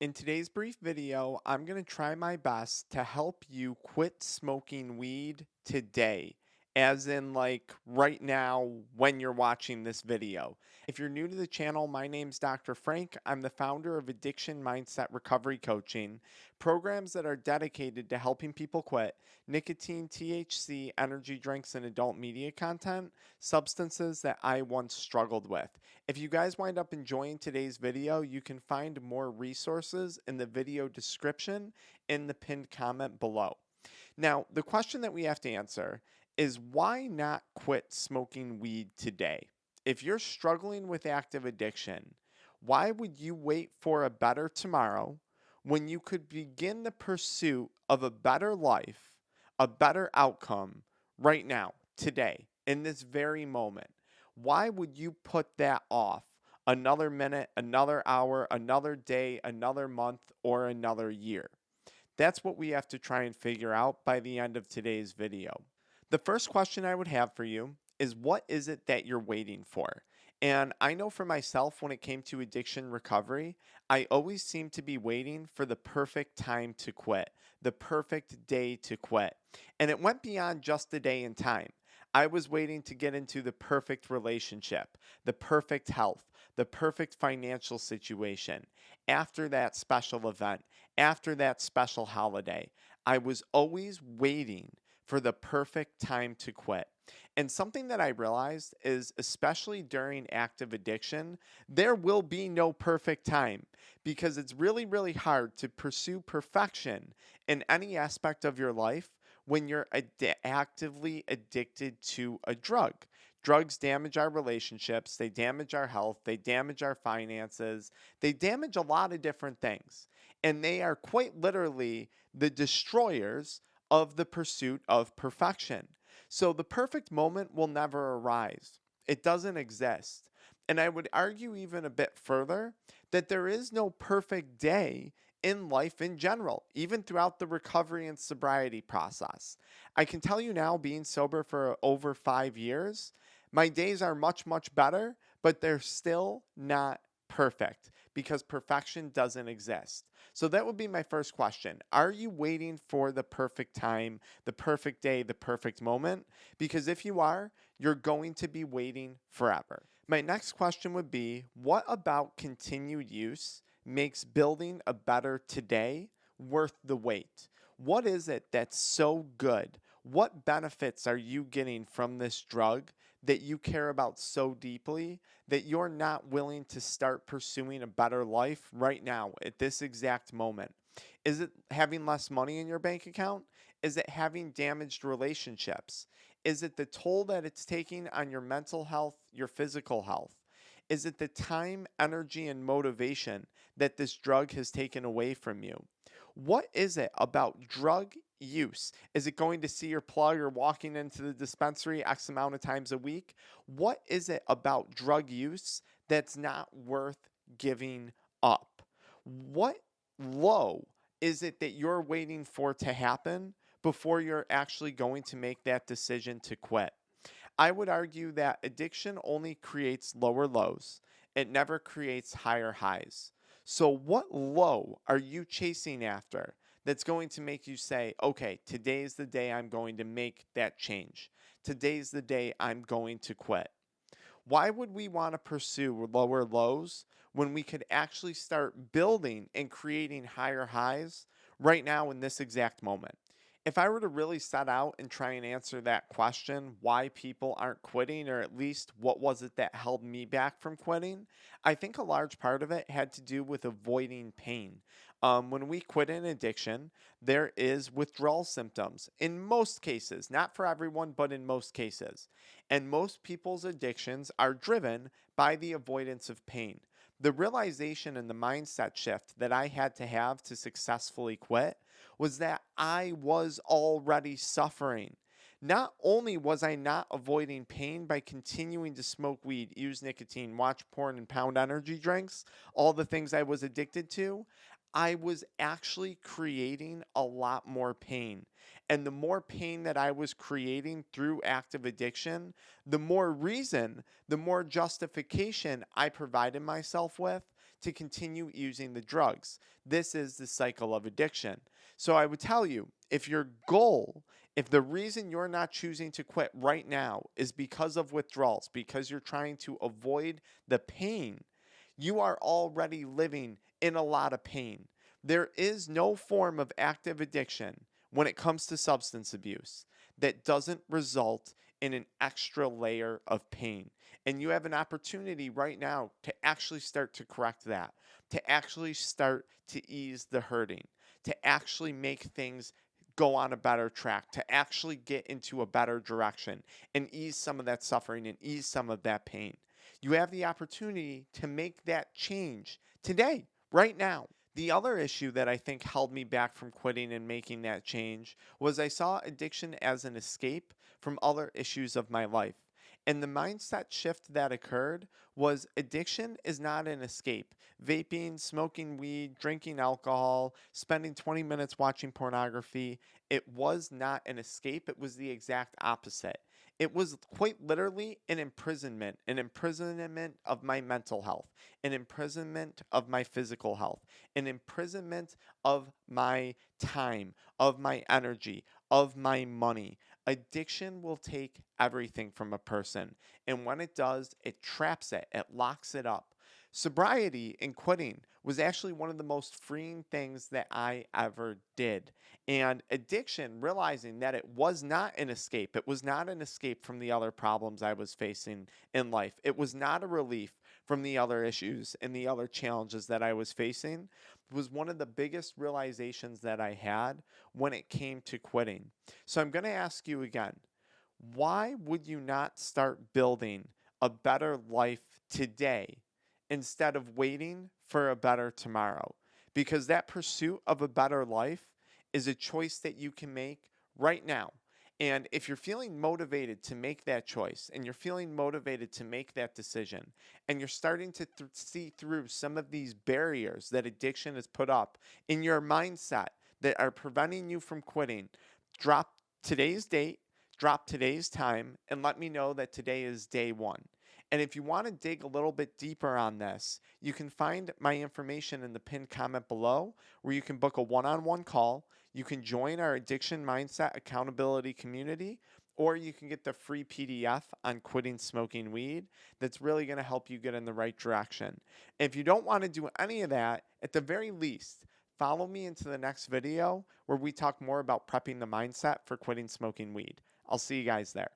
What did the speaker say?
In today's brief video, I'm going to try my best to help you quit smoking weed today, as in like right now when you're watching this video. If you're new to the channel, my name's Dr. Frank. I'm the founder of Addiction Mindset Recovery Coaching, programs that are dedicated to helping people quit nicotine, THC, energy drinks, and adult media content, substances that I once struggled with. If you guys wind up enjoying today's video, you can find more resources in the video description in the pinned comment below. Now, the question that we have to answer is why not quit smoking weed today? If you're struggling with active addiction, why would you wait for a better tomorrow when you could begin the pursuit of a better life, a better outcome right now, today, in this very moment? Why would you put that off another minute, another hour, another day, another month, or another year? That's what we have to try and figure out by the end of today's video. The first question I would have for you is what is it that you're waiting for? And I know for myself, when it came to addiction recovery, I always seemed to be waiting for the perfect time to quit, the perfect day to quit. And it went beyond just the day and time. I was waiting to get into the perfect relationship, the perfect health, the perfect financial situation after that special event, after that special holiday. I was always waiting for the perfect time to quit. And something that I realized is, especially during active addiction, there will be no perfect time because it's really, really hard to pursue perfection in any aspect of your life when you're actively addicted to a drug. Drugs damage our relationships, they damage our health, they damage our finances, they damage a lot of different things. And they are quite literally the destroyers of the pursuit of perfection. So the perfect moment will never arise. It doesn't exist. And I would argue even a bit further that there is no perfect day in life in general, even throughout the recovery and sobriety process. I can tell you now, being sober for over 5 years, my days are much, much better, but they're still not perfect because perfection doesn't exist. So that would be my first question. Are you waiting for the perfect time, the perfect day, the perfect moment? Because if you are, you're going to be waiting forever. My next question would be, what about continued use makes building a better today worth the wait? What is it that's so good? What benefits are you getting from this drug that you care about so deeply that you're not willing to start pursuing a better life right now at this exact moment? Is it having less money in your bank account? Is it having damaged relationships? Is it the toll that it's taking on your mental health, your physical health? Is it the time, energy, and motivation that this drug has taken away from you? What is it about drug use? Is it going to see your plug or walking into the dispensary X amount of times a week? What is it about drug use that's not worth giving up? What low is it that you're waiting for to happen before you're actually going to make that decision to quit? I would argue that addiction only creates lower lows. It never creates higher highs. So, what low are you chasing after that's going to make you say, okay, today's the day I'm going to make that change? Today's the day I'm going to quit. Why would we want to pursue lower lows when we could actually start building and creating higher highs right now in this exact moment? If I were to really set out and try and answer that question, why people aren't quitting, or at least what was it that held me back from quitting, I think a large part of it had to do with avoiding pain. When we quit an addiction, there is withdrawal symptoms in most cases, not for everyone, but in most cases. And most people's addictions are driven by the avoidance of pain. The realization and the mindset shift that I had to have to successfully quit was that I was already suffering. Not only was I not avoiding pain by continuing to smoke weed, use nicotine, watch porn, and pound energy drinks, all the things I was addicted to, I was actually creating a lot more pain. And the more pain that I was creating through active addiction, the more reason, the more justification I provided myself with to continue using the drugs. This is the cycle of addiction. So I would tell you, if your goal, if the reason you're not choosing to quit right now is because of withdrawals, because you're trying to avoid the pain, you are already living in a lot of pain. There is no form of active addiction when it comes to substance abuse that doesn't result in an extra layer of pain. And you have an opportunity right now to actually start to correct that, to actually start to ease the hurting, to actually make things go on a better track, to actually get into a better direction and ease some of that suffering and ease some of that pain. You have the opportunity to make that change today, right now. The other issue that I think held me back from quitting and making that change was I saw addiction as an escape from other issues of my life. And the mindset shift that occurred was addiction is not an escape. Vaping, smoking weed, drinking alcohol, spending 20 minutes watching pornography, it was not an escape. It was the exact opposite. It was quite literally an imprisonment of my mental health, an imprisonment of my physical health, an imprisonment of my time, of my energy, of my money. Addiction will take everything from a person. And when it does, it traps it, it locks it up. Sobriety and quitting was actually one of the most freeing things that I ever did. And addiction, realizing that it was not an escape, it was not an escape from the other problems I was facing in life, it was not a relief from the other issues and the other challenges that I was facing, was one of the biggest realizations that I had when it came to quitting. So I'm going to ask you again, why would you not start building a better life today instead of waiting for a better tomorrow? Because that pursuit of a better life is a choice that you can make right now. And if you're feeling motivated to make that choice and you're feeling motivated to make that decision and you're starting to see through some of these barriers that addiction has put up in your mindset that are preventing you from quitting, drop today's date, drop today's time, and let me know that today is day one. And if you want to dig a little bit deeper on this, you can find my information in the pinned comment below where you can book a one-on-one call. You can join our Addiction Mindset Accountability community, or you can get the free PDF on quitting smoking weed that's really going to help you get in the right direction. If you don't want to do any of that, at the very least, follow me into the next video where we talk more about prepping the mindset for quitting smoking weed. I'll see you guys there.